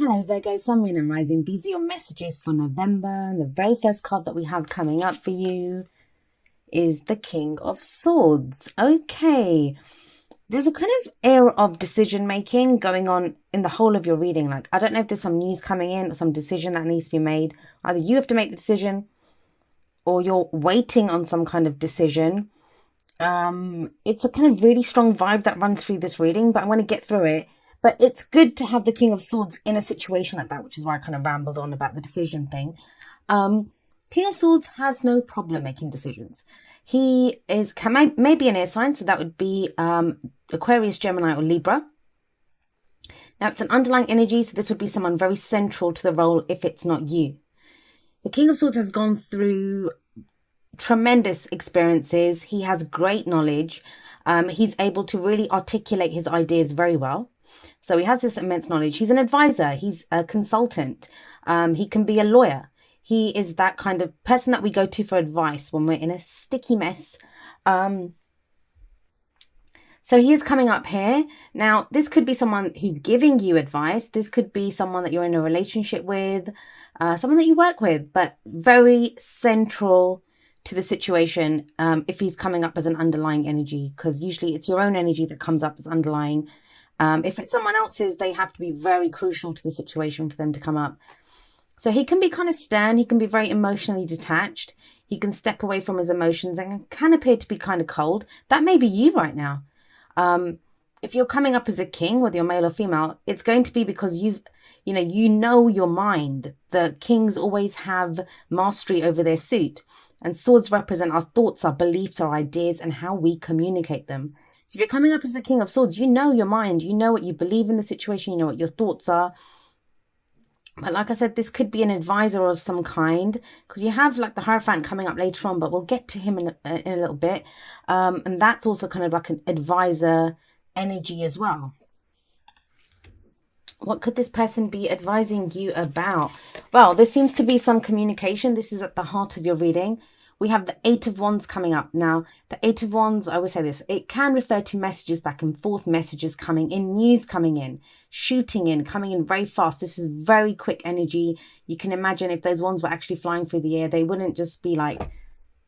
Hello Virgo, Sun, Moon and Rising. These are your messages for November. And the very first card that we have coming up for you is the King of Swords. Okay, there's a kind of air of decision making going on in the whole of your reading. Like, I don't know if there's some news coming in or some decision that needs to be made. Either you have to make the decision or you're waiting on some kind of decision. It's a kind of really strong vibe that runs through this reading, but I'm going to get through it. But it's good to have the King of Swords in a situation like that, which is why I kind of rambled on about the decision thing. King of Swords has no problem making decisions. He is maybe an air sign, so that would be Aquarius, Gemini, or Libra. Now, it's an underlying energy, so this would be someone very central to the role if it's not you. The King of Swords has gone through tremendous experiences. He has great knowledge. He's able to really articulate his ideas very well. So he has this immense knowledge. He's an advisor. He's a consultant. He can be a lawyer. He is that kind of person that we go to for advice when we're in a sticky mess. So he is coming up here. Now, this could be someone who's giving you advice. This could be someone that you're in a relationship with, someone that you work with, but very central to the situation if he's coming up as an underlying energy, because usually it's your own energy that comes up as underlying. If it's someone else's, they have to be very crucial to the situation for them to come up. So he can be kind of stern. He can be very emotionally detached. He can step away from his emotions and can appear to be kind of cold. That may be you right now. If you're coming up as a king, whether you're male or female, it's going to be because you know your mind. The kings always have mastery over their suit. And swords represent our thoughts, our beliefs, our ideas, and how we communicate them. So if you're coming up as the King of Swords, you know your mind, you know what you believe in the situation, you know what your thoughts are. But like I said, this could be an advisor of some kind, because you have like the Hierophant coming up later on, but we'll get to him in a little bit. And that's also kind of like an advisor energy as well. What could this person be advising you about? Well, there seems to be some communication. This is at the heart of your reading. We have the Eight of Wands coming up. Now, the Eight of Wands, I always say this, it can refer to messages back and forth, messages coming in, news coming in, shooting in, coming in very fast. This is very quick energy. You can imagine if those wands were actually flying through the air, they wouldn't just be like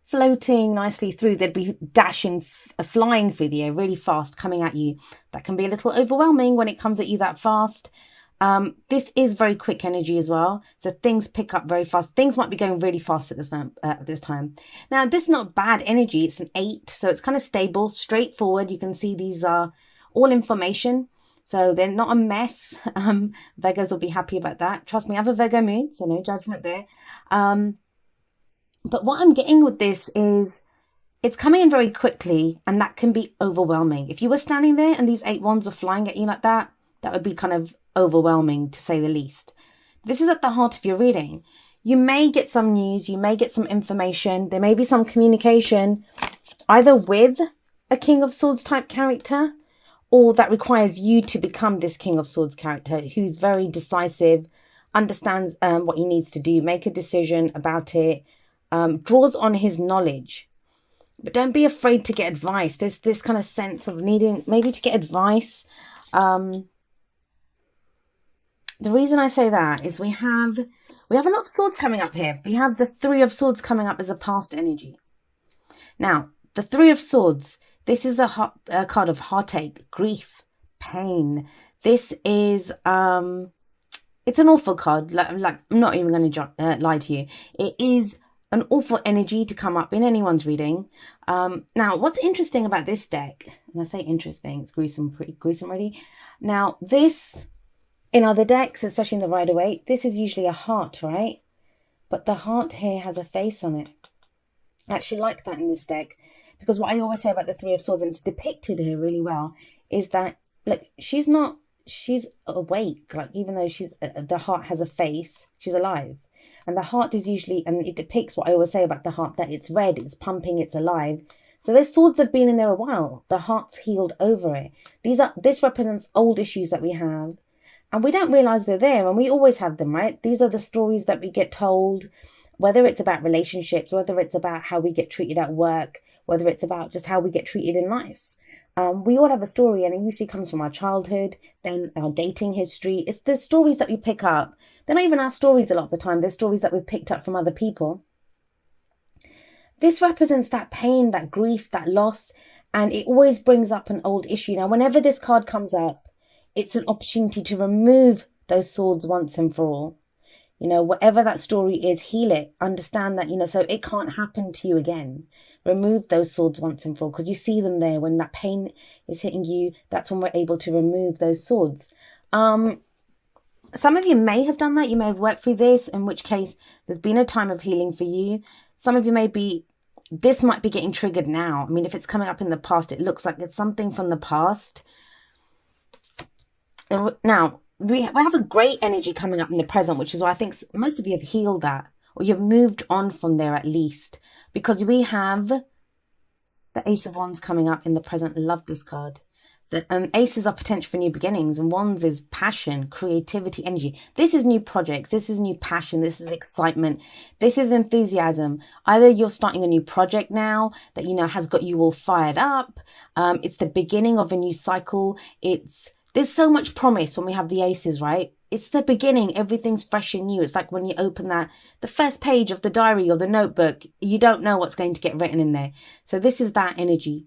floating nicely through. They'd be dashing, flying through the air really fast, coming at you. That can be a little overwhelming when it comes at you that fast. This is very quick energy as well. So things pick up very fast. Things might be going really fast at this time. Now, this is not bad energy. It's an 8. So it's kind of stable, straightforward. You can see these are all information. So they're not a mess. Virgos will be happy about that. Trust me, I have a Virgo moon, so no judgment there. But what I'm getting with this is it's coming in very quickly, and that can be overwhelming. If you were standing there and these 8 wands were flying at you like that, that would be kind of overwhelming, to say the least. This is at the heart of your reading. You may get some news, you may get some information, there may be some communication either with a King of Swords type character, or that requires you to become this King of Swords character who's very decisive, understands what he needs to do, make a decision about it, draws on his knowledge. But don't be afraid to get advice. There's this kind of sense of needing maybe to get advice. The reason I say that is we have a lot of swords coming up here. We have the Three of Swords coming up as a past energy. Now, the Three of Swords, this is a card of heartache, grief, pain. This is, it's an awful card. Like I'm not even going to lie to you. It is an awful energy to come up in anyone's reading. Now, what's interesting about this deck, and I say interesting, it's gruesome, pretty gruesome really. Now, this, in other decks, especially in the Rider-Waite, this is usually a heart, right? But the heart here has a face on it. I actually like that in this deck, because what I always say about the Three of Swords, and it's depicted here really well, is that, look, she's awake. Like, even though the heart has a face, she's alive. And the heart is usually, and it depicts what I always say about the heart, that it's red, it's pumping, it's alive. So those swords have been in there a while. The heart's healed over it. This represents old issues that we have. And we don't realize they're there, and we always have them, right? These are the stories that we get told, whether it's about relationships, whether it's about how we get treated at work, whether it's about just how we get treated in life. We all have a story, and it usually comes from our childhood, then our dating history. It's the stories that we pick up. They're not even our stories a lot of the time. They're stories that we've picked up from other people. This represents that pain, that grief, that loss, and it always brings up an old issue. Now, whenever this card comes up, it's an opportunity to remove those swords once and for all. Whatever that story is, heal it. Understand that, so it can't happen to you again. Remove those swords once and for all, because you see them there. When that pain is hitting you, that's when we're able to remove those swords. Some of you may have done that. You may have worked through this, in which case there's been a time of healing for you. Some of you this might be getting triggered now. I mean, if it's coming up in the past, it looks like it's something from the past. Now, we have a great energy coming up in the present, which is why I think most of you have healed that, or you've moved on from there at least, because we have the Ace of Wands coming up in the present. Love this card. The aces are potential for new beginnings, and wands is passion, creativity, energy. This is new projects. This is new passion. This is excitement. This is enthusiasm. Either you're starting a new project now that, has got you all fired up. It's the beginning of a new cycle. There's so much promise when we have the aces, right? It's the beginning. Everything's fresh and new. It's like when you open the first page of the diary or the notebook, you don't know what's going to get written in there. So this is that energy.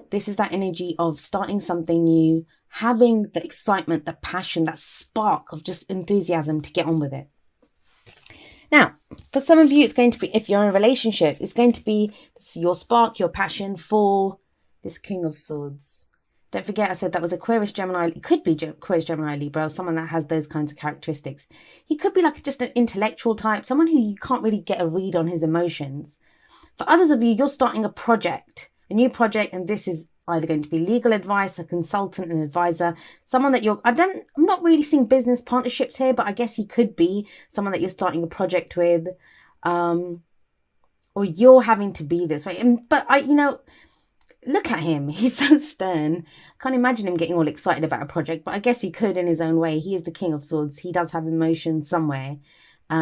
This is that energy of starting something new, having the excitement, the passion, that spark of just enthusiasm to get on with it. Now, for some of you, it's going to be, if you're in a relationship, it's going to be your spark, your passion for this King of Swords. Don't forget, I said that was Aquarius, Gemini. It could be Aquarius, Gemini, Libra, someone that has those kinds of characteristics. He could be like just an intellectual type, someone who you can't really get a read on his emotions. For others of you, you're starting a project, a new project, and this is either going to be legal advice, a consultant, an advisor, someone that I'm not really seeing business partnerships here, but I guess he could be someone that you're starting a project with, or you're having to be this way. But look at him. He's so stern. Can't imagine him getting all excited about a project, but I guess he could in his own way. He is the King of Swords. He does have emotions somewhere.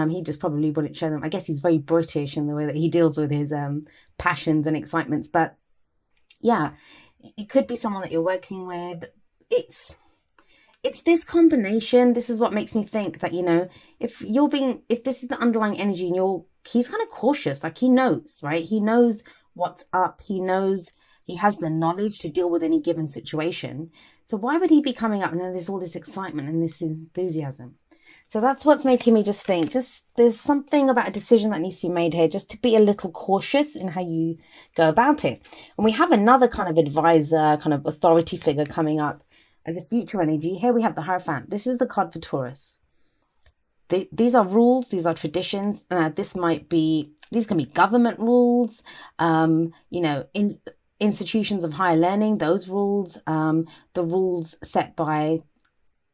He just probably wouldn't show them. I guess he's very British in the way that he deals with his passions and excitements. But yeah, it could be someone that you're working with. It's this combination. This is what makes me think that, if this is the underlying energy and he's kind of cautious, like he knows, right? He knows what's up. He knows he has the knowledge to deal with any given situation. So why would he be coming up and then there's all this excitement and this enthusiasm? So that's what's making me just think, there's something about a decision that needs to be made here, just to be a little cautious in how you go about it. And we have another kind of advisor, kind of authority figure coming up as a future energy. Here we have the Hierophant. This is the card for Taurus. These are rules. These are traditions. These can be government rules, institutions of higher learning, those rules, the rules set by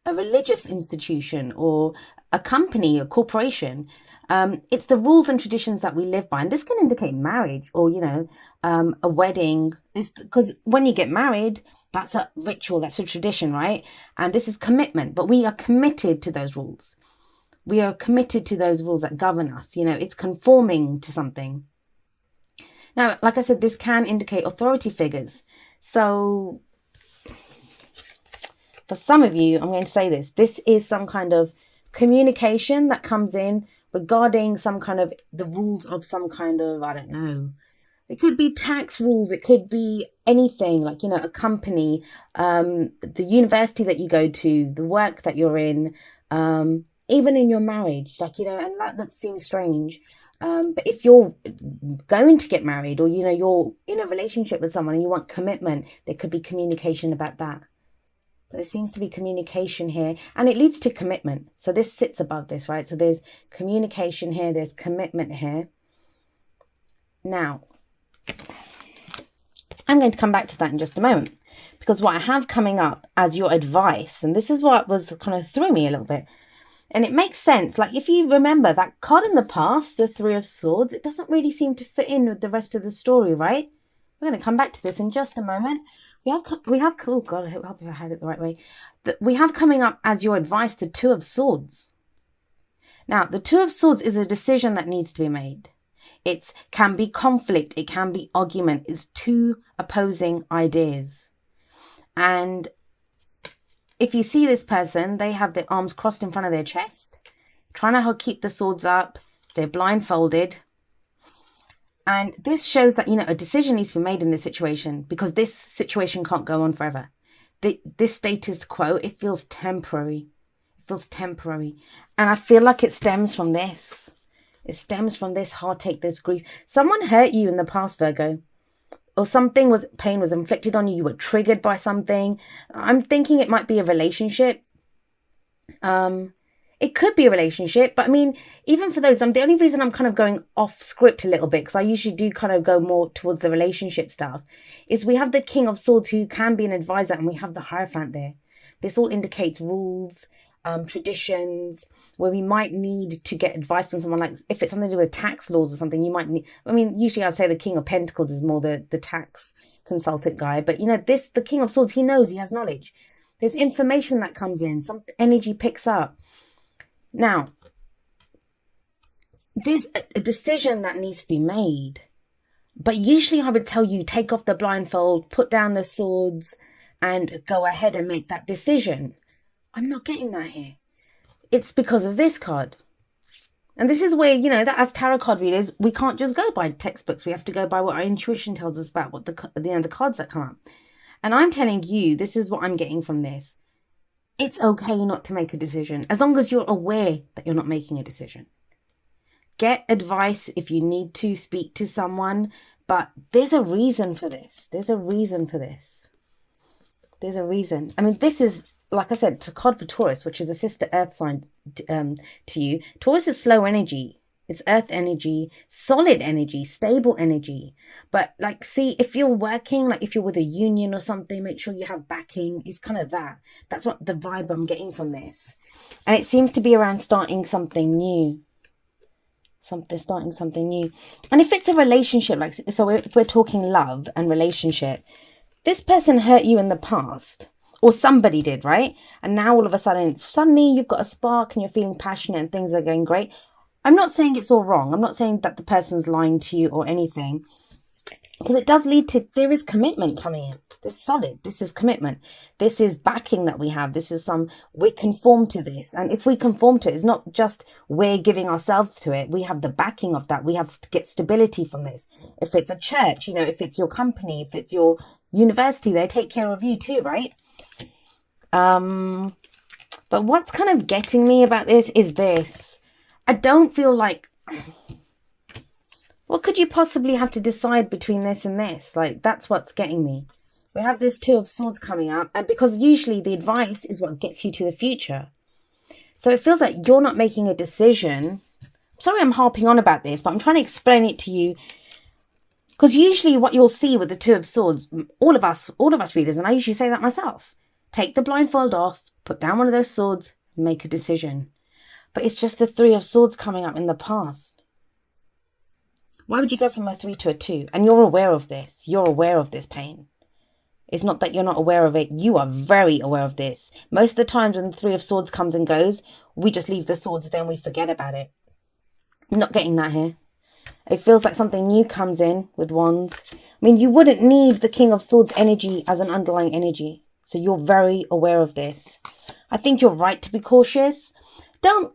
a religious institution or a company, a corporation. It's the rules and traditions that we live by. And this can indicate marriage or, a wedding. Because when you get married, that's a ritual, that's a tradition, right? And this is commitment. But we are committed to those rules. We are committed to those rules that govern us. It's conforming to something. Now, like I said, this can indicate authority figures. So for some of you, I'm going to say this is some kind of communication that comes in regarding some kind of the rules of some kind of, I don't know. It could be tax rules. It could be anything like, a company, the university that you go to, the work that you're in, even in your marriage, and that seems strange. But if you're going to get married or, you're in a relationship with someone and you want commitment, there could be communication about that. But there seems to be communication here and it leads to commitment. So this sits above this, right? So there's communication here. There's commitment here. Now, I'm going to come back to that in just a moment because what I have coming up as your advice, and this is what was kind of threw me a little bit. And it makes sense. Like if you remember that card in the past, the Three of Swords, it doesn't really seem to fit in with the rest of the story, right? We're going to come back to this in just a moment. We have, oh God, I hope I had it the right way. We have coming up as your advice the Two of Swords. Now, the Two of Swords is a decision that needs to be made. It can be conflict. It can be argument. It's two opposing ideas. And if you see this person, they have their arms crossed in front of their chest, trying to keep the swords up. They're blindfolded. And this shows that, a decision needs to be made in this situation, because this situation can't go on forever. This status quo, it feels temporary. It feels temporary. And I feel like it stems from this. It stems from this heartache, this grief. Someone hurt you in the past, Virgo. Or pain was inflicted on you. You were triggered by something. I'm thinking it might be a relationship. It could be a relationship, but I mean, even for those, the only reason I'm kind of going off script a little bit, because I usually do kind of go more towards the relationship stuff, is we have the King of Swords, who can be an advisor, and we have the Hierophant there. This all indicates rules, traditions, where we might need to get advice from someone. Like if it's something to do with tax laws or something, you might need, usually I'd say the King of Pentacles is more the tax consultant guy, but the King of Swords, he knows, he has knowledge. There's information that comes in, some energy picks up. Now, there's a decision that needs to be made. But usually I would tell you, take off the blindfold, put down the swords, and go ahead and make that decision. I'm not getting that here. It's because of this card. And this is where, that as tarot card readers, we can't just go by textbooks. We have to go by what our intuition tells us about what the cards that come up. And I'm telling you, this is what I'm getting from this. It's okay not to make a decision, as long as you're aware that you're not making a decision. Get advice if you need to, speak to someone, but there's a reason for this. There's a reason for this. There's a reason. This is, like I said, a card for Taurus, which is a sister earth sign to you. Taurus is slow energy. It's earth energy, solid energy, stable energy. But see, if you're working, if you're with a union or something, make sure you have backing. It's kind of that. That's what the vibe I'm getting from this. And it seems to be around starting something new. Starting something new. And if it's a relationship, so if we're talking love and relationship, this person hurt you in the past. Or somebody did, right? And now all of a suddenly you've got a spark and you're feeling passionate and things are going great. I'm not saying it's all wrong. I'm not saying that the person's lying to you or anything. Because it does lead to, there is commitment coming in. This is solid. This is commitment. This is backing that we have. This is we conform to this. And if we conform to it, it's not just we're giving ourselves to it. We have the backing of that. We have to get stability from this. If it's a church, if it's your company, if it's your university, they take care of you too, right? But what's kind of getting me about this is this. I don't feel like, what could you possibly have to decide between this and this? That's what's getting me. We have this Two of Swords coming up, and because usually the advice is what gets you to the future. So it feels like you're not making a decision. Sorry I'm harping on about this, but I'm trying to explain it to you. Because usually what you'll see with the Two of Swords, all of us readers, and I usually say that myself, take the blindfold off, put down one of those swords, make a decision. But it's just the Three of Swords coming up in the past. Why would you go from a 3 to a 2? And you're aware of this. You're aware of this pain. It's not that you're not aware of it. You are very aware of this. Most of the times when the Three of Swords comes and goes, we just leave the swords there and we forget about it. I'm not getting that here. It feels like something new comes in with Wands. You wouldn't need the King of Swords energy as an underlying energy. So you're very aware of this. I think you're right to be cautious. Don't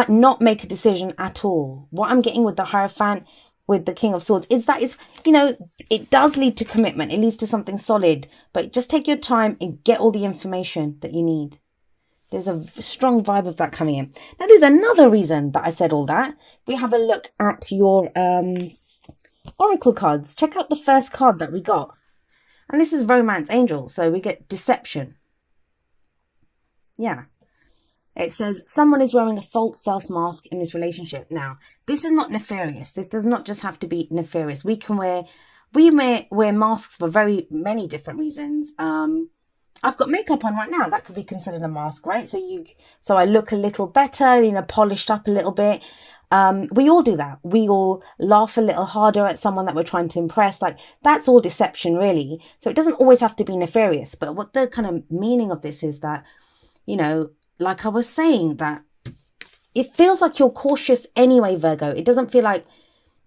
not make a decision at all. What I'm getting with the Hierophant, with the King of Swords, is that it does lead to commitment. It leads to something solid, but just take your time and get all the information that you need. There's a strong vibe of that coming in. Now, there's another reason that I said all that. We have a look at your oracle cards. Check out the first card that we got. And this is Romance Angel. So we get deception. Yeah. It says, someone is wearing a false self-mask in this relationship. Now, this is not nefarious. This does not just have to be nefarious. We may wear masks for very many different reasons. I've got makeup on right now. That could be considered a mask, right? So I look a little better, polished up a little bit. We all do that. We all laugh a little harder at someone that we're trying to impress. That's all deception, really. So it doesn't always have to be nefarious. But what the kind of meaning of this is that, like I was saying, that it feels like you're cautious anyway, Virgo. It doesn't feel like,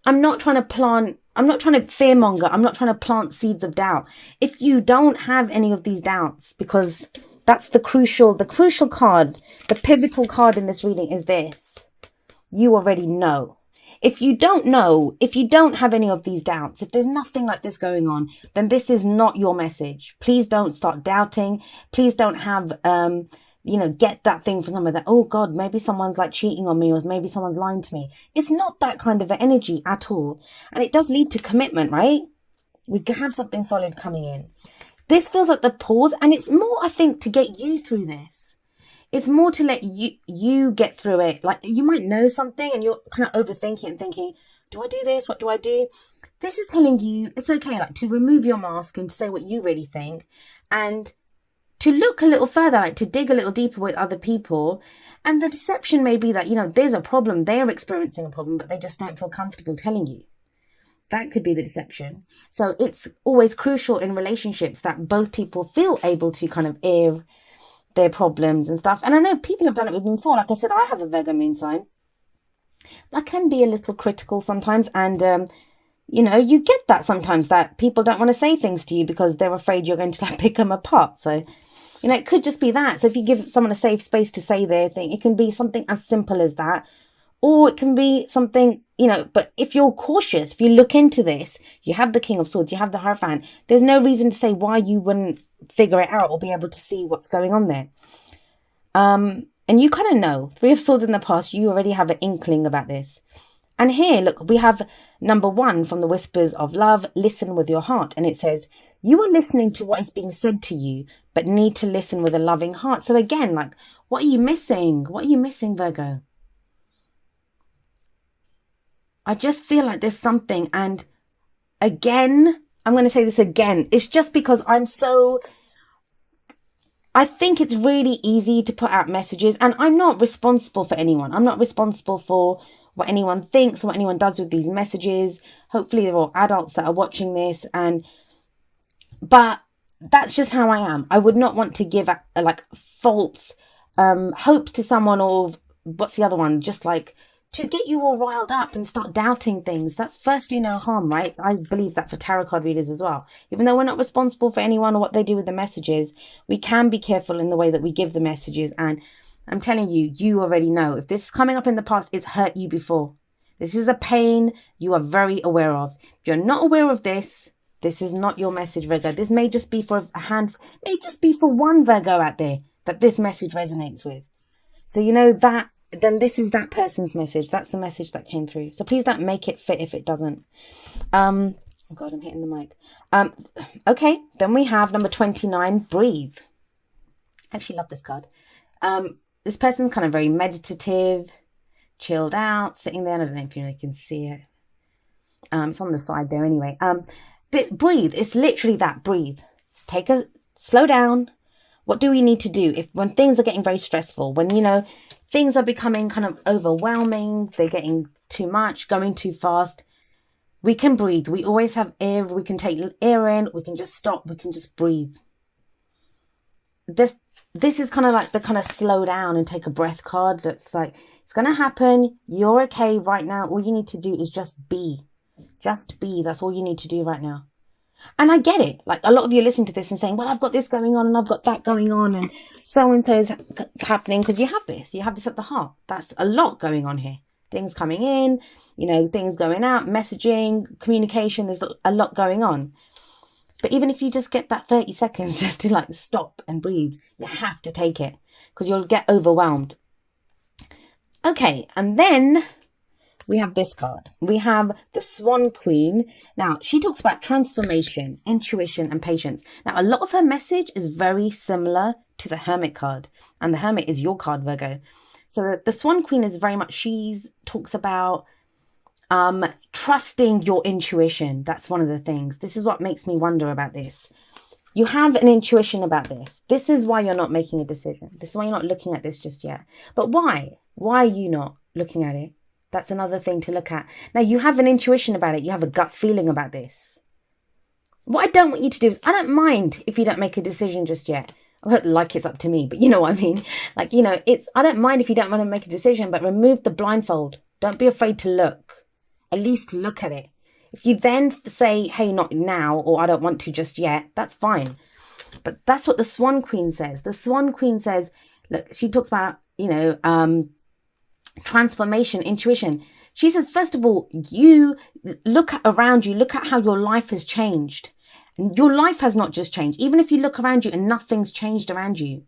I'm not trying to plant I'm not trying to fearmonger. I'm not trying to plant seeds of doubt. If you don't have any of these doubts, because that's the crucial card, the pivotal card in this reading is this. You already know. If you don't know, if you don't have any of these doubts, if there's nothing like this going on, then this is not your message. Please don't start doubting. Please don't have, get that thing from someone that, oh God, maybe someone's like cheating on me, or maybe someone's lying to me. It's not that kind of energy at all. And it does lead to commitment, right? We have something solid coming in. This feels like the pause, and it's more, I think, to get you through this. It's more to let you get through it. Like, you might know something and you're kind of overthinking and thinking, do I do this? What do I do? This is telling you it's okay, like, to remove your mask and to say what you really think, and to look a little further, like to dig a little deeper with other people. And the deception may be that, there's a problem. They're experiencing a problem, but they just don't feel comfortable telling you. That could be the deception. So it's always crucial in relationships that both people feel able to kind of air their problems and stuff. And I know people have done it with me before. Like I said, I have a Virgo moon sign. I can be a little critical sometimes, and you get that sometimes, that people don't want to say things to you because they're afraid you're going to like pick them apart. So it could just be that. So if you give someone a safe space to say their thing, it can be something as simple as that, or it can be something, but if you're cautious, if you look into this, you have the King of Swords, you have the Hierophant, there's no reason to say why you wouldn't figure it out or be able to see what's going on there. And you kind of know, Three of Swords in the past, you already have an inkling about this. And here, look, we have number 1 from the Whispers of Love, listen with your heart. And it says, you are listening to what is being said to you, but need to listen with a loving heart. So again, like, what are you missing? What are you missing, Virgo? I just feel like there's something. And again, I'm going to say this again. It's just because I think it's really easy to put out messages, and I'm not responsible for anyone. I'm not responsible for what anyone thinks or what anyone does with these messages. Hopefully they're all adults that are watching this, but that's just how I am. I would not want to give false hope to someone, or what's the other one? Just like to get you all riled up and start doubting things. That's first do no harm, right? I believe that for tarot card readers as well. Even though we're not responsible for anyone or what they do with the messages, we can be careful in the way that we give the messages. And I'm telling you, you already know. If this is coming up in the past, it's hurt you before. This is a pain you are very aware of. If you're not aware of this, this is not your message, Virgo. This may just be for may just be for one Virgo out there that this message resonates with. So that, then this is that person's message. That's the message that came through. So please don't make it fit if it doesn't. Oh God, I'm hitting the mic. Okay, then we have number 29, breathe. I actually love this card. This person's kind of very meditative, chilled out, sitting there. I don't know if you can see it. It's on the side there anyway. This breathe, it's literally that, breathe. Slow down. What do we need to do when things are getting very stressful, when, things are becoming kind of overwhelming, they're getting too much, going too fast? We can breathe. We always have air. We can take air in. We can just stop. We can just breathe. This is kind of like the kind of slow down and take a breath card. That's like, it's going to happen. You're okay right now. All you need to do is just be. Just be. That's all you need to do right now. And I get it. Like, a lot of you listen to this and saying, well, I've got this going on and I've got that going on and so is happening, because you have this at the heart. That's a lot going on here. Things coming in, things going out, messaging, communication. There's a lot going on. But even if you just get that 30 seconds just to stop and breathe, you have to take it, because you'll get overwhelmed. Okay, and then we have this card. We have the Swan Queen. Now, she talks about transformation, intuition, and patience. Now, a lot of her message is very similar to the Hermit card. And the Hermit is your card, Virgo. So the Swan Queen is very much, she talks about trusting your intuition. That's one of the things. This is what makes me wonder about this. You have an intuition about this. This is why you're not making a decision. This is why you're not looking at this just yet. But why? Why are you not looking at it? That's another thing to look at. Now, you have an intuition about it. You have a gut feeling about this. What I don't want you to do is, I don't mind if you don't make a decision just yet. Like it's up to me, but you know what I mean? I don't mind if you don't want to make a decision, but remove the blindfold. Don't be afraid to look. At least look at it. If you then say, hey, not now, or I don't want to just yet, that's fine. But that's what the Swan Queen says. The Swan Queen says, look, she talks about, transformation, intuition. She says, first of all, you look around you, look at how your life has changed. And your life has not just changed. Even if you look around you and nothing's changed around you,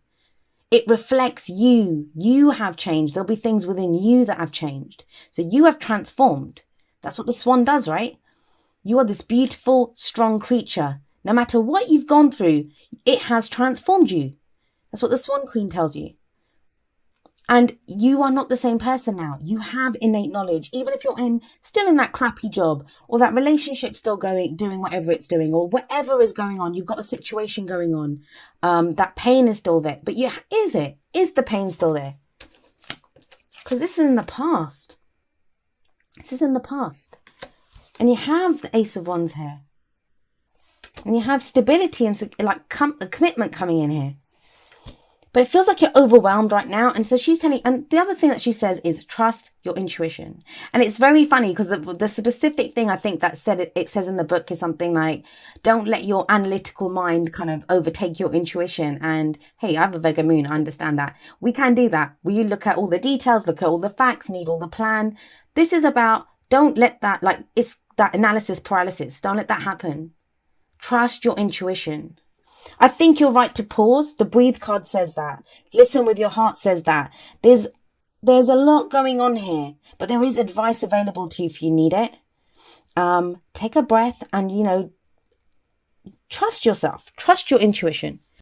it reflects you. You have changed. There'll be things within you that have changed. So you have transformed. That's what the swan does, right? You are this beautiful, strong creature. No matter what you've gone through, it has transformed you. That's what the Swan Queen tells you. And you are not the same person now. You have innate knowledge. Even if you're still in that crappy job, or that relationship still doing whatever it's doing, or whatever is going on, you've got a situation going on. That pain is still there. But is the pain still there? Because this is in the past. This is in the past. And you have the Ace of Wands here. And you have stability and like a commitment coming in here. But it feels like you're overwhelmed right now. And so she's telling, and the other thing that she says is trust your intuition. And it's very funny because the specific thing I think that it says in the book is something like, don't let your analytical mind kind of overtake your intuition. And hey, I have a Virgo moon. I understand that. We can do that. We look at all the details, look at all the facts, need all the plan. This is about, don't let that, it's that analysis paralysis. Don't let that happen. Trust your intuition. I think you're right to pause. The breathe card says that. Listen with your heart says that. There's a lot going on here, but there is advice available to you if you need it. Take a breath and, trust yourself. Trust your intuition.